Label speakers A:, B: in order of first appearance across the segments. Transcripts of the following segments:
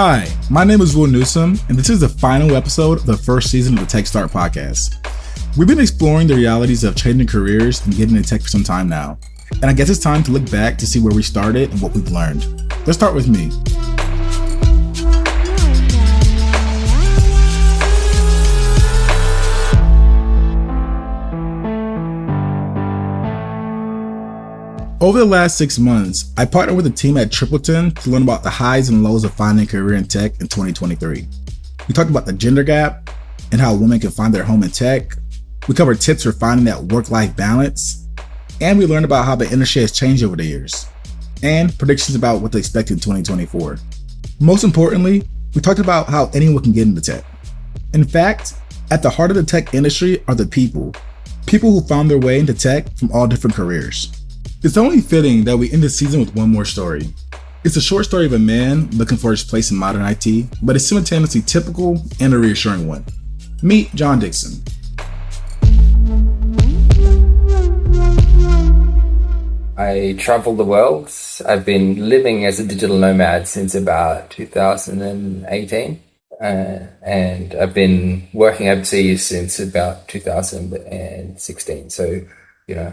A: Hi, my name is Will Newsom, and this is the final episode of the first season of the Tech Start podcast. We've been exploring the realities of changing careers and getting into tech for some time now, and I guess it's time to look back to see where we started and what we've learned. Let's start with me. Over the last 6 months, I partnered with a team at Tripleton to learn about the highs and lows of finding a career in tech in 2023. We talked about the gender gap and how women can find their home in tech. We covered tips for finding that work-life balance. And we learned about how the industry has changed over the years and predictions about what to expect in 2024. Most importantly, we talked about how anyone can get into tech. In fact, at the heart of the tech industry are the people who found their way into tech from all different careers. It's only fitting that we end the season with one more story. It's a short story of a man looking for his place in modern IT, but it's simultaneously typical and a reassuring one. Meet John Dickson.
B: I travel the world. I've been living as a digital nomad since about 2018, and I've been working overseas since about 2016. So,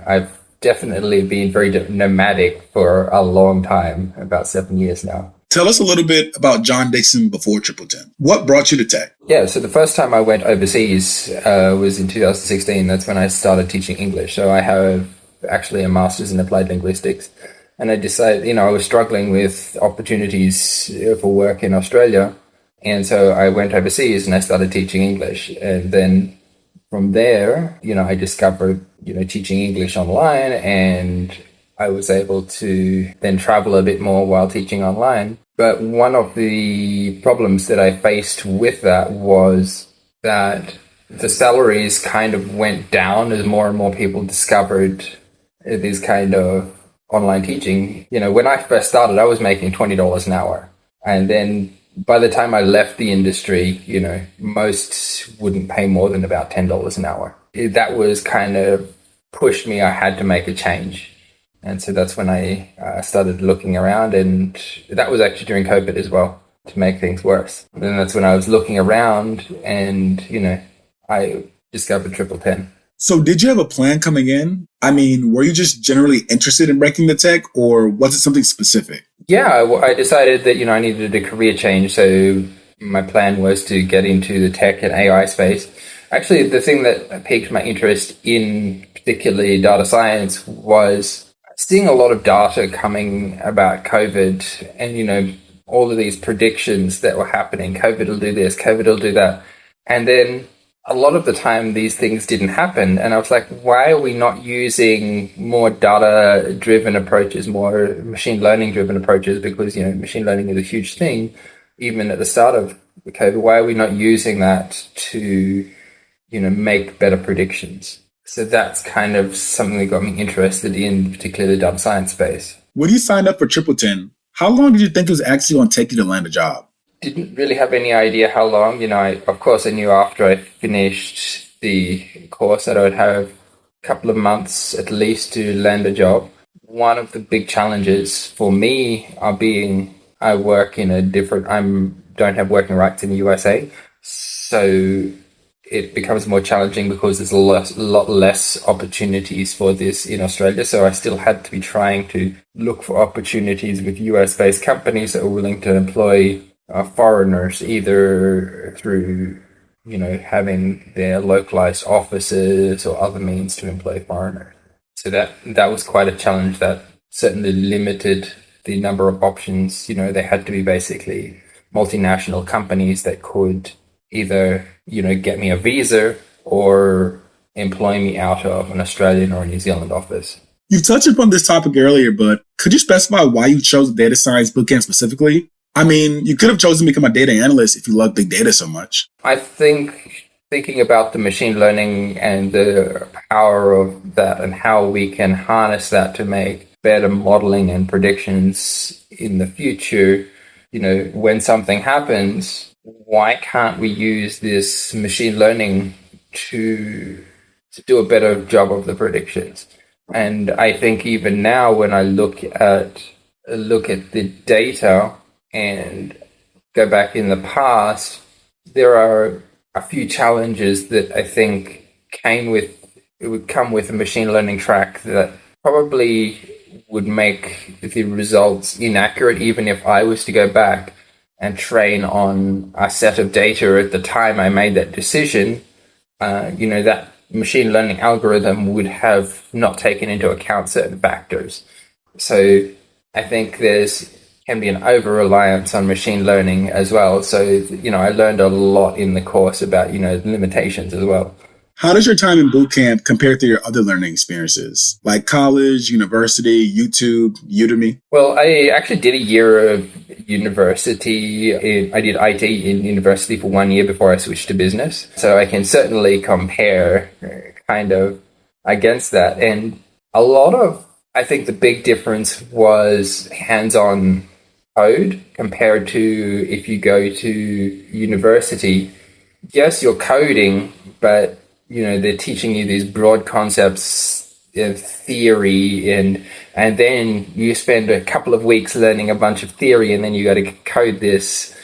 B: I've definitely been very nomadic for a long time, about 7 years now.
A: Tell us a little bit about John Dickson before Tripleton. What brought you to tech?
B: Yeah, so the first time I went overseas was in 2016. That's when I started teaching English. So I have actually a master's in applied linguistics. And I decided, I was struggling with opportunities for work in Australia. And so I went overseas and I started teaching English. And then from there, I discovered, teaching English online, and I was able to then travel a bit more while teaching online. But one of the problems that I faced with that was that the salaries kind of went down as more and more people discovered this kind of online teaching. When I first started, I was making $20 an hour. And then by the time I left the industry, most wouldn't pay more than about $10 an hour. That was kind of pushed me. I had to make a change. And so that's when I started looking around, and that was actually during COVID as well, to make things worse. And then that's when I was looking around and, I discovered Tripleton.
A: So did you have a plan coming in? I mean, were you just generally interested in breaking the tech, or was it something specific?
B: Yeah, I decided that, I needed a career change. So my plan was to get into the tech and AI space. Actually, the thing that piqued my interest in particularly data science was seeing a lot of data coming about COVID and, all of these predictions that were happening. COVID will do this, COVID will do that. And then a lot of the time these things didn't happen. And I was like, why are we not using more data-driven approaches, more machine learning-driven approaches? Because, machine learning is a huge thing, even at the start of COVID. Why are we not using that to, make better predictions? So that's kind of something that got me interested in, particularly the data science space.
A: When you signed up for Tripleton, how long did you think it was actually going to take you to land a job?
B: Didn't really have any idea how long. I knew after I finished the course that I would have a couple of months at least to land a job. One of the big challenges for me I work in don't have working rights in the USA. So it becomes more challenging because there's a lot less opportunities for this in Australia. So I still had to be trying to look for opportunities with US-based companies that are willing to employ foreigners, either through, having their localized offices or other means to employ foreigners. So that was quite a challenge that certainly limited the number of options. They had to be basically multinational companies that could either, get me a visa or employ me out of an Australian or a New Zealand office.
A: You touched upon this topic earlier, but could you specify why you chose the data science bootcamp specifically? I mean, you could have chosen to become a data analyst if you love big data so much.
B: I think thinking about the machine learning and the power of that and how we can harness that to make better modeling and predictions in the future, when something happens, why can't we use this machine learning to do a better job of the predictions? And I think even now when I look at the data and go back in the past, there are a few challenges that I think it would come with a machine learning track that probably would make the results inaccurate, even if I was to go back and train on a set of data at the time I made that decision. That machine learning algorithm would have not taken into account certain factors. So I think can be an over-reliance on machine learning as well. So, I learned a lot in the course about, limitations as well.
A: How does your time in boot camp compare to your other learning experiences, like college, university, YouTube, Udemy?
B: Well, I actually did a year of university. I did IT in university for 1 year before I switched to business. So I can certainly compare kind of against that. And I think the big difference was hands-on code compared to if you go to university. Yes, you're coding, but they're teaching you these broad concepts of theory, and then you spend a couple of weeks learning a bunch of theory, and then you got to code this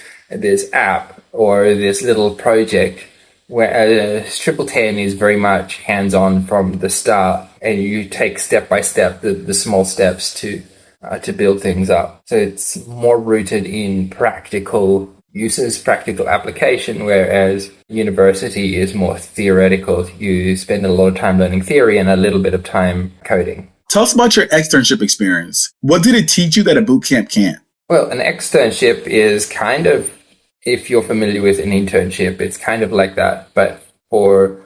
B: app or this little project. Whereas Triple 10 is very much hands-on from the start, and you take step by step the small steps to build things up. So it's more rooted in practical uses, practical application, whereas university is more theoretical. You spend a lot of time learning theory and a little bit of time coding.
A: Tell us about your externship experience. What did it teach you that a boot camp can't?
B: Well, an externship is kind of, if you're familiar with an internship, it's kind of like that. But we're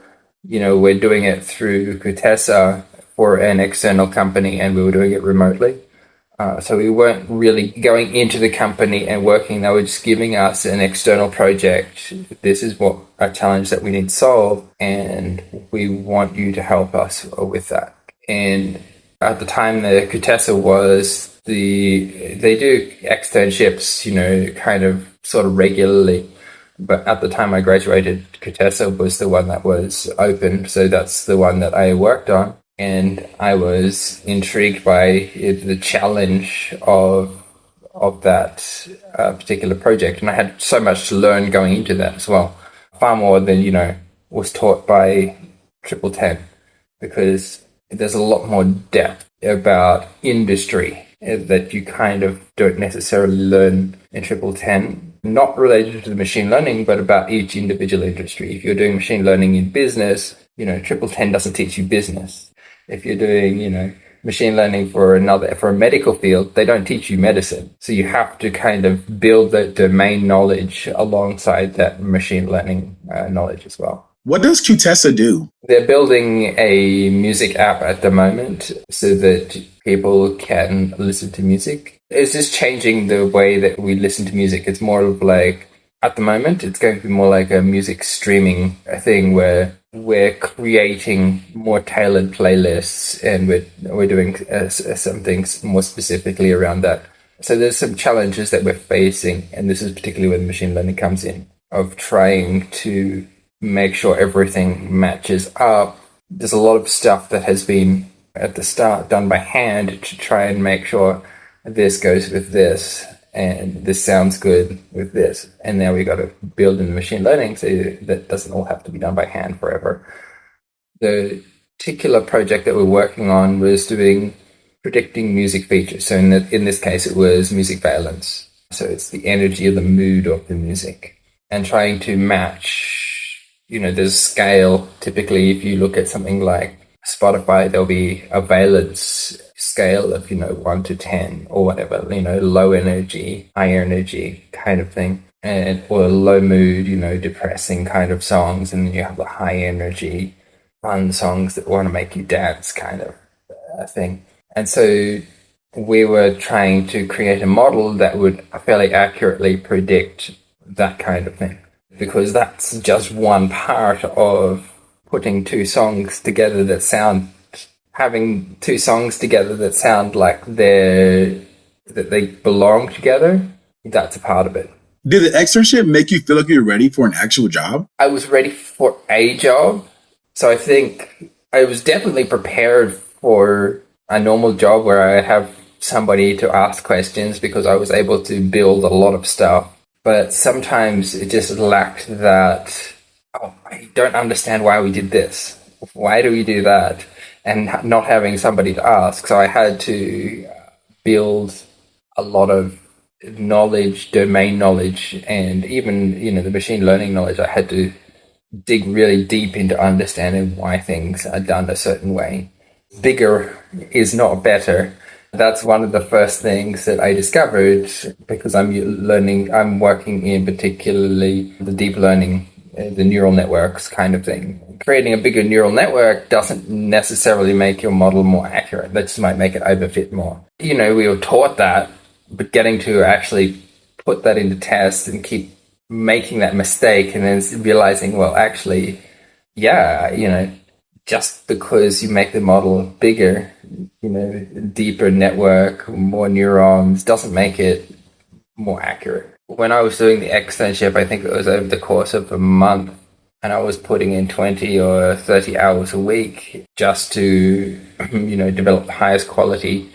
B: doing it through Kutesa for an external company, and we were doing it remotely. So we weren't really going into the company and working. They were just giving us an external project. This is a challenge that we need to solve, and we want you to help us with that. And at the time, the Kutesa they do externships, kind of sort of regularly. But at the time I graduated, Kutesa was the one that was open. So that's the one that I worked on. And I was intrigued by the challenge of that particular project. And I had so much to learn going into that as well. Far more than, was taught by Triple 10, because there's a lot more depth about industry that you kind of don't necessarily learn in Triple 10. Not related to the machine learning, but about each individual industry. If you're doing machine learning in business, Triple 10 doesn't teach you business. If you're doing, machine learning for a medical field, they don't teach you medicine. So you have to kind of build that domain knowledge alongside that machine learning knowledge as well.
A: What does Kutesa do?
B: They're building a music app at the moment so that people can listen to music. It's just changing the way that we listen to music. It's more of like, at the moment, it's going to be more like a music streaming thing where we're creating more tailored playlists, and we're doing some things more specifically around that. So there's some challenges that we're facing, and this is particularly where the machine learning comes in, of trying to make sure everything matches up. There's a lot of stuff that has been at the start done by hand to try and make sure this goes with this and this sounds good with this. And now we got to build in the machine learning so that doesn't all have to be done by hand forever. The particular project that we're working on was predicting music features. So in this case, it was music valence. So it's the energy or the mood of the music, and trying to match. There's a scale. Typically, if you look at something like Spotify, there'll be a valence scale of, 1 to 10 or whatever, low energy, high energy kind of thing. Or low mood, depressing kind of songs. And then you have the high energy, fun songs that want to make you dance kind of thing. And so we were trying to create a model that would fairly accurately predict that kind of thing, because that's just one part of putting two songs together having two songs together that sound like that they belong together. That's a part of it.
A: Did the externship make you feel like you're ready for an actual job?
B: I was ready for a job. So I think I was definitely prepared for a normal job where I have somebody to ask questions, because I was able to build a lot of stuff but sometimes it just lacked that, oh, I don't understand why we did this. Why do we do that? And not having somebody to ask. So I had to build a lot of knowledge, domain knowledge, and even, the machine learning knowledge. I had to dig really deep into understanding why things are done a certain way. Bigger is not better. That's one of the first things that I discovered, because I'm working in particularly the deep learning, the neural networks kind of thing. Creating a bigger neural network doesn't necessarily make your model more accurate. That just might make it overfit more. We were taught that, but getting to actually put that into test and keep making that mistake and then realizing, well, actually, just because you make the model bigger, deeper network, more neurons, doesn't make it more accurate. When I was doing the externship, I think it was over the course of a month, and I was putting in 20 or 30 hours a week just to, develop the highest quality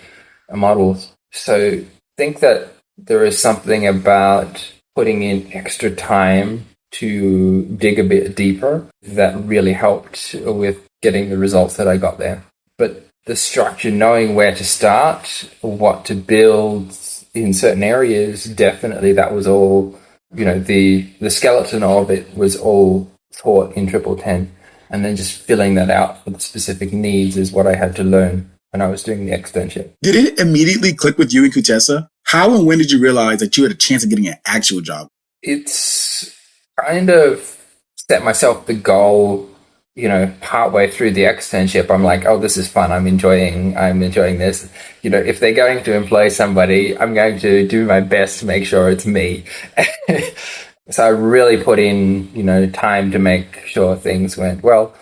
B: models. So I think that there is something about putting in extra time to dig a bit deeper that really helped with getting the results that I got there. But the structure, knowing where to start, what to build in certain areas, definitely that was all, the skeleton of it was all taught in Triple 10. And then just filling that out for the specific needs is what I had to learn when I was doing the externship.
A: Did it immediately click with you and Kutesa? How and when did you realize that you had a chance of getting an actual job?
B: It's kind of set myself the goal, partway through the externship. I'm like, oh, this is fun. I'm enjoying this. If they're going to employ somebody, I'm going to do my best to make sure it's me. So I really put in, time to make sure things went well.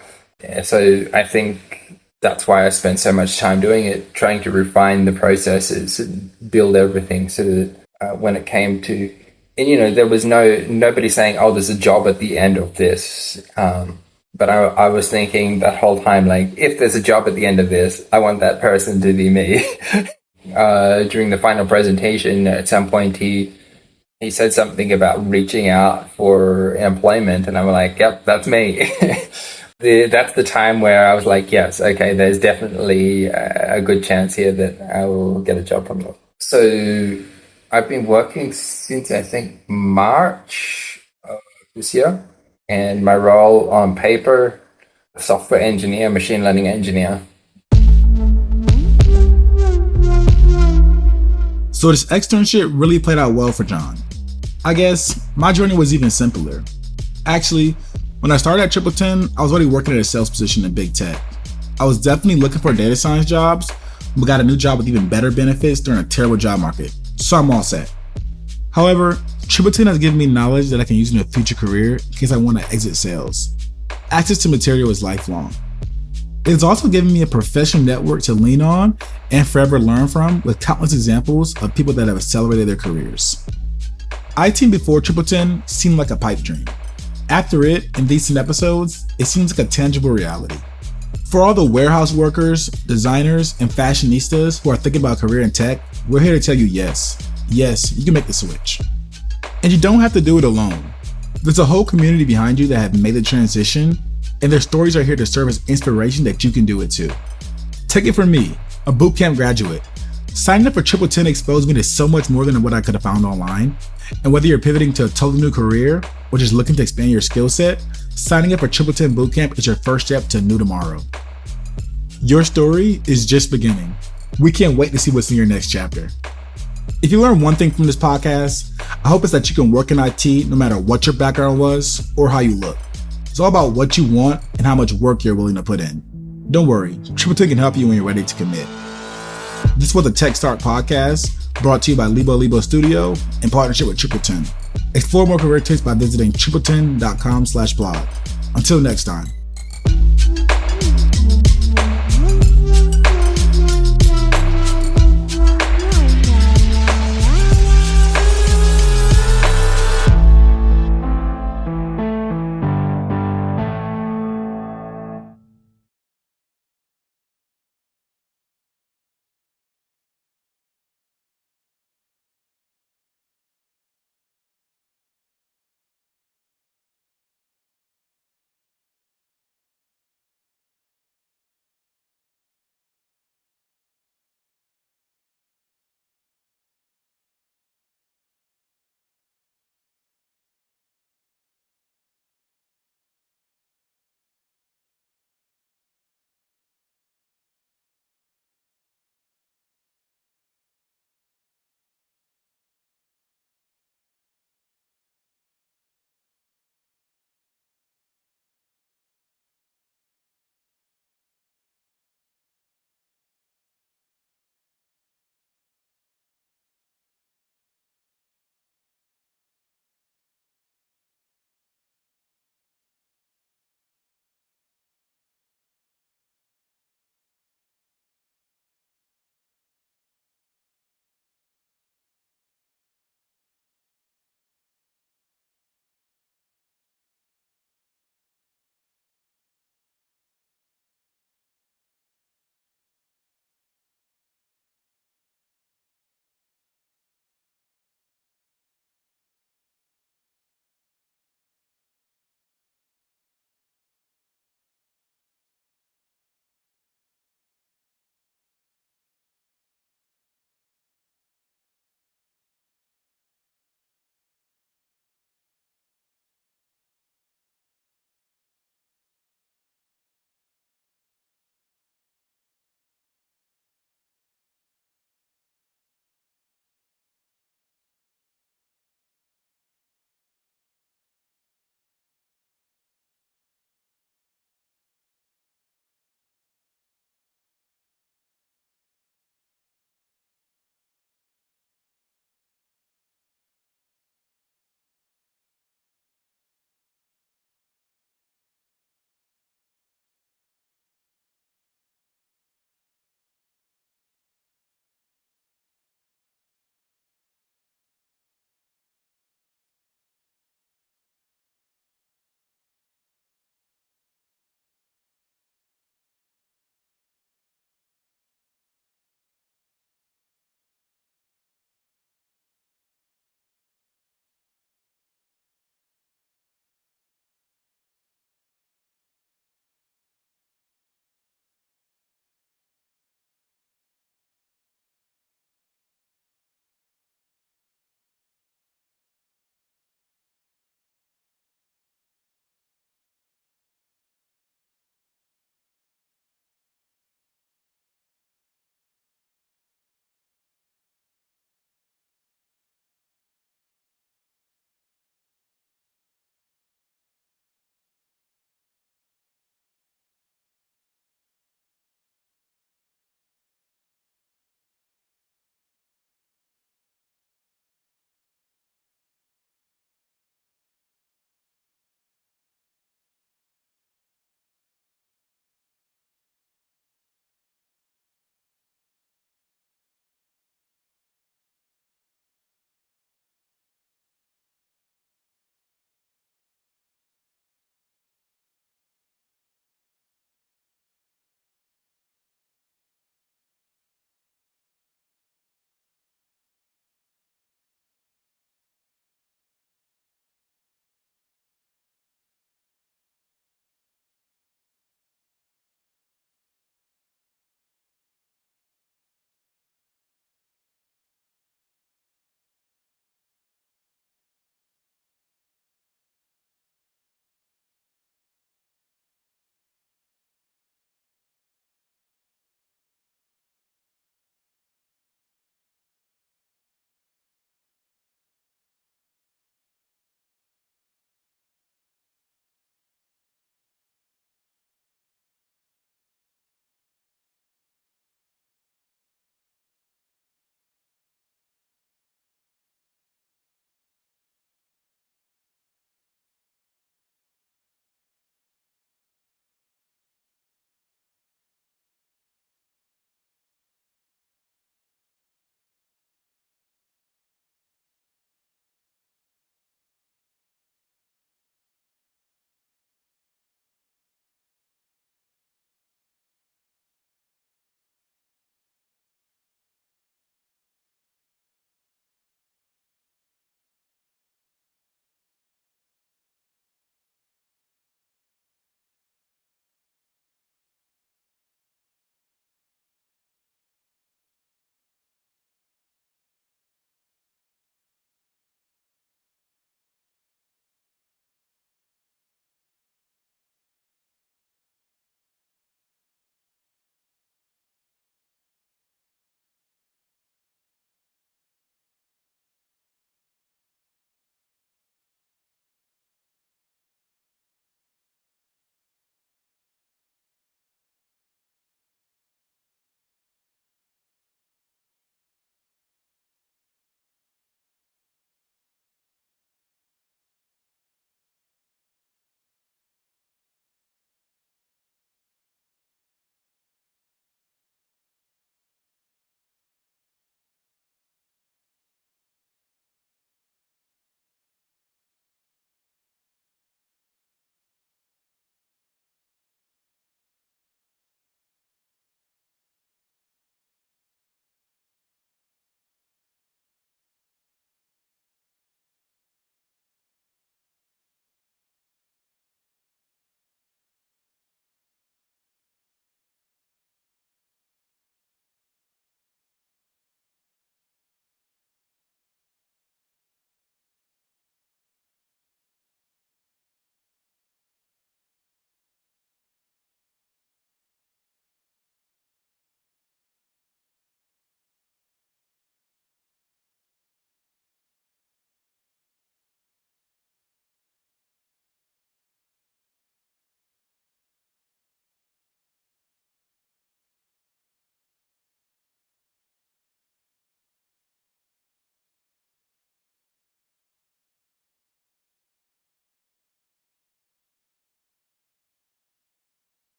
B: Yeah, so I think that's why I spent so much time doing it, trying to refine the processes and build everything so that when it came to, and there was nobody saying, oh, there's a job at the end of this. But I was thinking that whole time, like, if there's a job at the end of this, I want that person to be me. During the final presentation, at some point, he said something about reaching out for employment, and I'm like, yep, that's me. That's the time where I was like, yes, okay, there's definitely a good chance here that I will get a job from them. So I've been working since, I think, March of this year. And my role on paper, software engineer, machine learning engineer.
A: So this externship really played out well for John. I guess my journey was even simpler. Actually, when I started at Triple 10, I was already working at a sales position in big tech. I was definitely looking for data science jobs, but got a new job with even better benefits during a terrible job market. So I'm all set. However, Triple 10 has given me knowledge that I can use in a future career in case I want to exit sales. Access to material is lifelong. It has also given me a professional network to lean on and forever learn from, with countless examples of people that have accelerated their careers. IT before Triple 10 seemed like a pipe dream. After it, in decent episodes, it seems like a tangible reality. For all the warehouse workers, designers, and fashionistas who are thinking about a career in tech, we're here to tell you yes, you can make the switch. And you don't have to do it alone. There's a whole community behind you that have made the transition, and their stories are here to serve as inspiration that you can do it too. Take it from me, a bootcamp graduate. Signing up for Triple 10 exposed me to so much more than what I could have found online. And whether you're pivoting to a totally new career or just looking to expand your skill set, signing up for Triple 10 Bootcamp is your first step to a new tomorrow. Your story is just beginning. We can't wait to see what's in your next chapter. If you learn one thing from this podcast, I hope it's that you can work in IT no matter what your background was or how you look. It's all about what you want and how much work you're willing to put in. Don't worry, Triple 10 can help you when you're ready to commit. This was the Tech Start Podcast, brought to you by Libo Studio in partnership with Triple 10. Explore more career tips by visiting triple10.com/blog. Until next time.